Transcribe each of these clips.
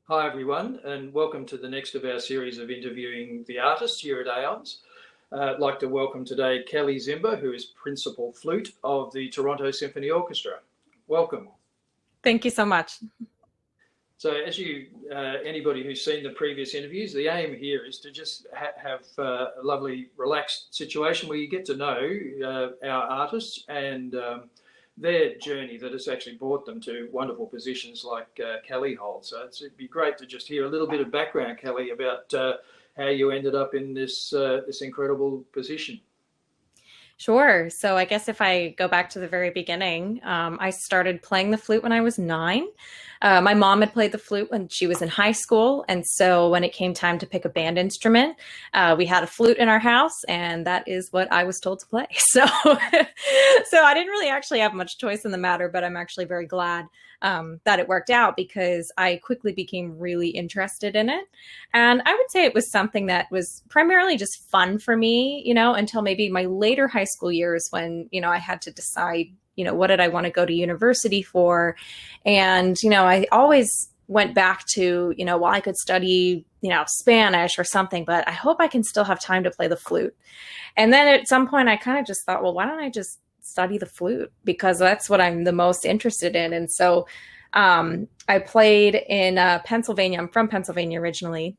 Hi everyone, and welcome to the next of our series of interviewing the artists here at Aeyons. I'd like to welcome today Kelly Zimba, who is Principal Flute of the Toronto Symphony Orchestra. Welcome. Thank you so much. So as anybody who's seen the previous interviews, the aim here is to just have a lovely relaxed situation where you get to know our artists and their journey that has actually brought them to wonderful positions like Kelly holds. So it'd be great to just hear a little bit of background, Kelly, about how you ended up in this incredible position. Sure. So I guess if I go back to the very beginning, I started playing the flute when I was 9. My mom had played the flute when she was in high school. And so when it came time to pick a band instrument, we had a flute in our house, and that is what I was told to play. So, so I didn't really actually have much choice in the matter, but I'm actually very glad that it worked out because I quickly became really interested in it. And I would say it was something that was primarily just fun for me, until maybe my later high school years when, I had to decide, what did I want to go to university for? And, I always went back to, well, I could study, Spanish or something, but I hope I can still have time to play the flute. And then at some point I kind of just thought, well, why don't I just study the flute, because that's what I'm the most interested in. And so I played in Pennsylvania. I'm from Pennsylvania originally,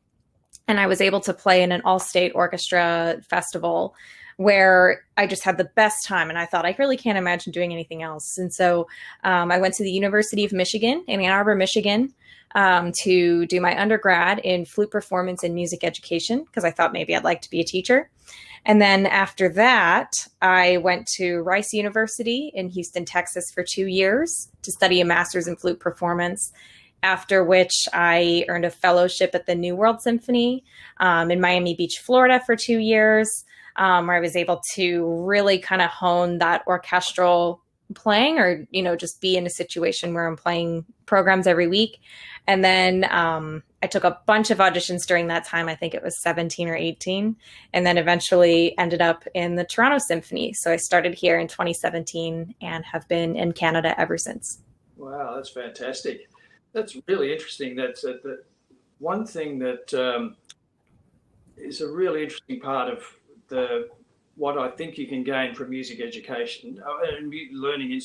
and I was able to play in an all-state orchestra festival where I just had the best time. And I thought, I really can't imagine doing anything else. And so I went to the University of Michigan in Ann Arbor, Michigan, to do my undergrad in flute performance and music education, because I thought maybe I'd like to be a teacher. And then after that, I went to Rice University in Houston, Texas for 2 years to study a master's in flute performance, after which I earned a fellowship at the New World Symphony in Miami Beach, Florida for 2 years, where I was able to really kind of hone that orchestral playing, or, just be in a situation where I'm playing programs every week. And then I took a bunch of auditions during that time. I think it was 17 or 18, and then eventually ended up in the Toronto Symphony. So I started here in 2017 and have been in Canada ever since. Wow, that's fantastic. That's really interesting. That's that one thing that is a really interesting part of what I think you can gain from music education and learning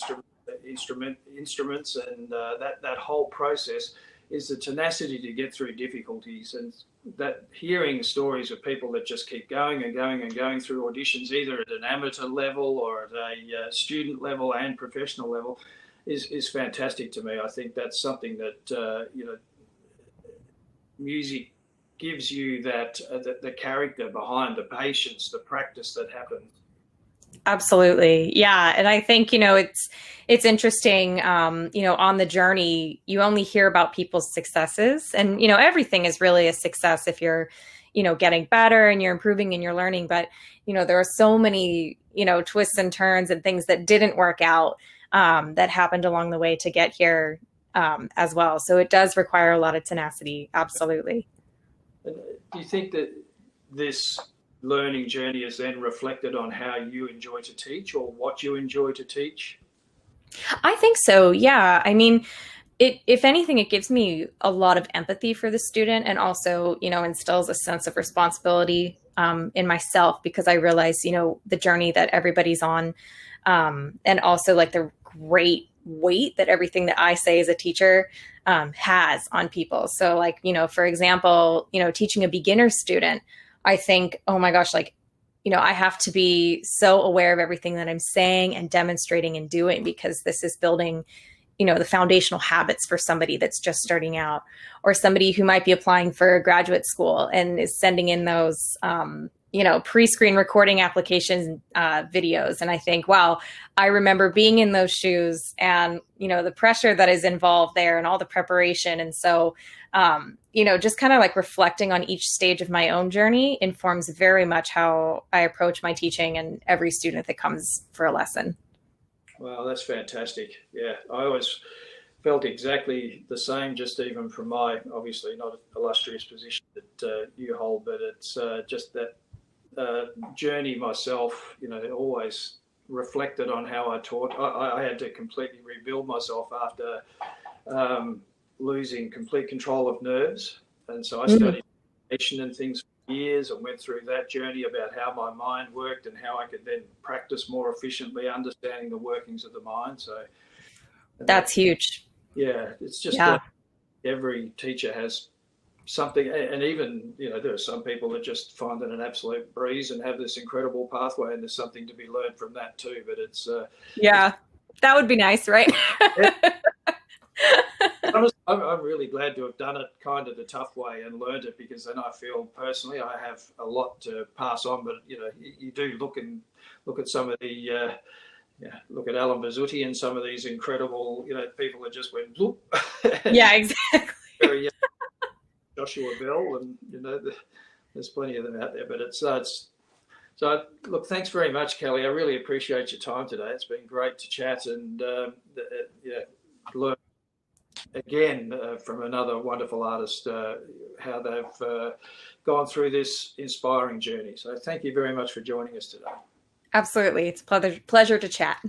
instruments and that whole process is the tenacity to get through difficulties, and that hearing stories of people that just keep going and going and going through auditions, either at an amateur level or at a student level and professional level, is fantastic to me. I think that's something that music gives you, that the character behind the patience, the practice that happens. Absolutely. Yeah. And I think, it's interesting, on the journey, you only hear about people's successes, and, everything is really a success if you're, getting better and you're improving and you're learning. But, there are so many, twists and turns and things that didn't work out that happened along the way to get here as well. So it does require a lot of tenacity. Absolutely. And do you think that this learning journey is then reflected on how you enjoy to teach, or what you enjoy to teach? I think so. Yeah. I mean, if anything, it gives me a lot of empathy for the student, and also, instills a sense of responsibility in myself, because I realize, the journey that everybody's on, and also like the great weight that everything that I say as a teacher has on people. So like, for example, teaching a beginner student, I think, oh my gosh, like, I have to be so aware of everything that I'm saying and demonstrating and doing, because this is building, the foundational habits for somebody that's just starting out, or somebody who might be applying for graduate school and is sending in those, pre-screen recording application videos. And I think, wow, I remember being in those shoes, and, the pressure that is involved there and all the preparation. And so, just kind of like reflecting on each stage of my own journey informs very much how I approach my teaching and every student that comes for a lesson. Wow, that's fantastic. Yeah, I always felt exactly the same, just even from my, obviously not illustrious position that you hold, but it's just that journey myself, always reflected on how I taught. I had to completely rebuild myself after losing complete control of nerves. And so I studied meditation and things for years and went through that journey about how my mind worked and how I could then practice more efficiently, understanding the workings of the mind. So that's huge. Yeah, it's just every teacher has something, and even, you know, there are some people that just find it an absolute breeze and have this incredible pathway, and there's something to be learned from that too. But it's that would be nice, right? Honestly, I'm really glad to have done it kind of the tough way and learned it, because then I feel personally I have a lot to pass on. But you know, you do look at some of the look at Alan Bazzutti and some of these incredible, you know, people that just went bloop. Yeah, exactly. Joshua Bell, and you know, there's plenty of them out there. But it's so look, thanks very much, Kelly. I really appreciate your time today. It's been great to chat and learn again from another wonderful artist how they've gone through this inspiring journey. So thank you very much for joining us today. Absolutely. It's a pleasure to chat.